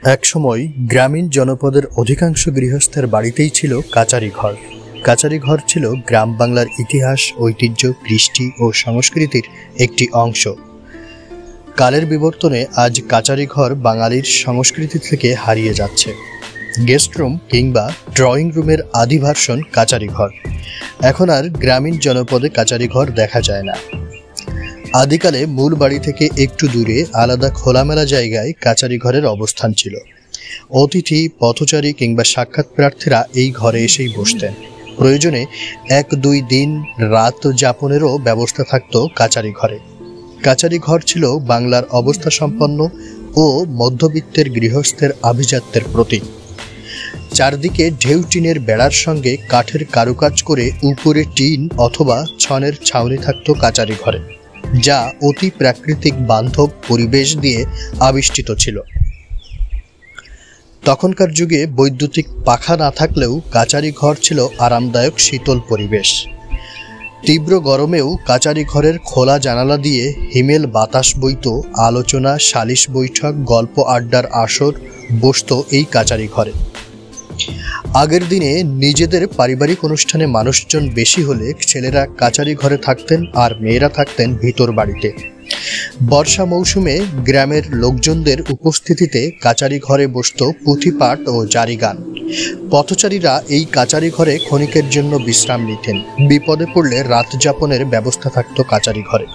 একসময় গ্রামীণ জনপদের অধিকাংশ গৃহস্থের বাড়িতেই ছিল কাচারি ঘর। কাচারি ঘর ছিল গ্রাম বাংলার ইতিহাস, ঐতিহ্য, কৃষ্টি ও সংস্কৃতির একটি অংশ। কালের বিবর্তনে আজ কাচারি ঘর বাঙালির সংস্কৃতি থেকে হারিয়ে যাচ্ছে। গেস্ট রুম কিংবা ড্রয়িং রুমের আদি ভার্সন কাচারি ঘর। এখন আর গ্রামীণ জনপদে কাচারি ঘর দেখা যায় না। আদিকালে মূল বাড়ি থেকে একটু দূরে আলাদা খোলামেলা জায়গায় কাচারি ঘরের অবস্থান ছিল। অতিথি, পথচারী কিংবা সাক্ষাৎ প্রার্থীরা এই ঘরে এসেই বসতেন। প্রয়োজনে 1-2 দিন রাত যাপনেরও ব্যবস্থা থাকত কাচারি ঘরে। কাচারি ঘর ছিল বাংলার অবস্থা সম্পন্ন ও মধ্যবিত্তের গৃহস্থের আভিজাত্যের প্রতীক। চারদিকে ঢেউ টিনের বেড়ার সঙ্গে কাঠের কারুকাজ করে উপরে টিন অথবা ছনের ছাউনি থাকত কাচারি ঘরে, যা অতি প্রাকৃতিক বান্ধব পরিবেশ দিয়ে আবিষ্কৃত ছিল। তখনকার যুগে বৈদ্যুতিক পাখা না থাকলেও কাচারি ঘর ছিল আরামদায়ক শীতল পরিবেশ। তীব্র গরমেও কাচারি ঘরের খোলা জানালা দিয়ে হিমেল বাতাস বইত। আলোচনা, সালিশ বৈঠক, গল্প আড্ডার আসর বসত এই কাচারি ঘরে। আগের দিনে নিজেদের পারিবারিক অনুষ্ঠানে মানুষজন বেশি হলে ছেলেরা কাচারি ঘরে থাকতেন আর মেয়েরা থাকতেন ভিতর বাড়িতে। বর্ষা মৌসুমে গ্রামের লোকজনদের উপস্থিতিতে কাচারি ঘরে বসত পুঁথিপাঠ ও জারি গান। পথচারীরা এই কাচারি ঘরে ক্ষণিকের জন্য বিশ্রাম নিতেন। বিপদে পড়লে রাত যাপনের ব্যবস্থা থাকত কাচারি ঘরে।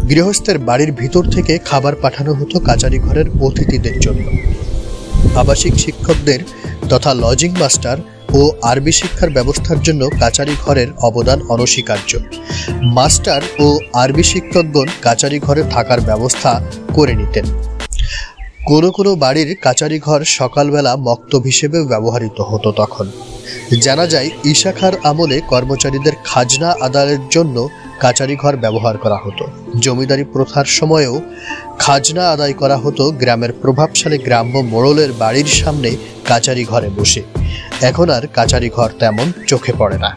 গৃহস্থের বাড়ির ভিতর থেকে খাবার পাঠানো হতো কাচারি ঘরের অতিথিদের জন্য। আবাসিক শিক্ষকদের তথা লজিং মাস্টার ও আরবি শিক্ষার ব্যবস্থার জন্য কাচারি ঘরের অবদান অনস্বীকার্য। মাস্টার ও আরবি শিক্ষকগণ কাচারি ঘরে থাকার ব্যবস্থা করে নিতেন। কোনো কোনো বাড়ির কাচারি ঘর সকালবেলা মক্তব হিসেবেও ব্যবহৃত হতো। তখন জানা যায় ঈশা খাঁর আমলে কর্মচারীদের খাজনা আদায়ের জন্য কাচারি ঘর ব্যবহার করা হতো। জমিদারি প্রথার সময়েও খাজনা আদায় করা হতো গ্রামের প্রভাবশালী গ্রাম্য মোড়লের বাড়ির সামনে কাচারি ঘরে বসে। এখন আর কাচারি ঘর তেমন চোখে পড়ে না।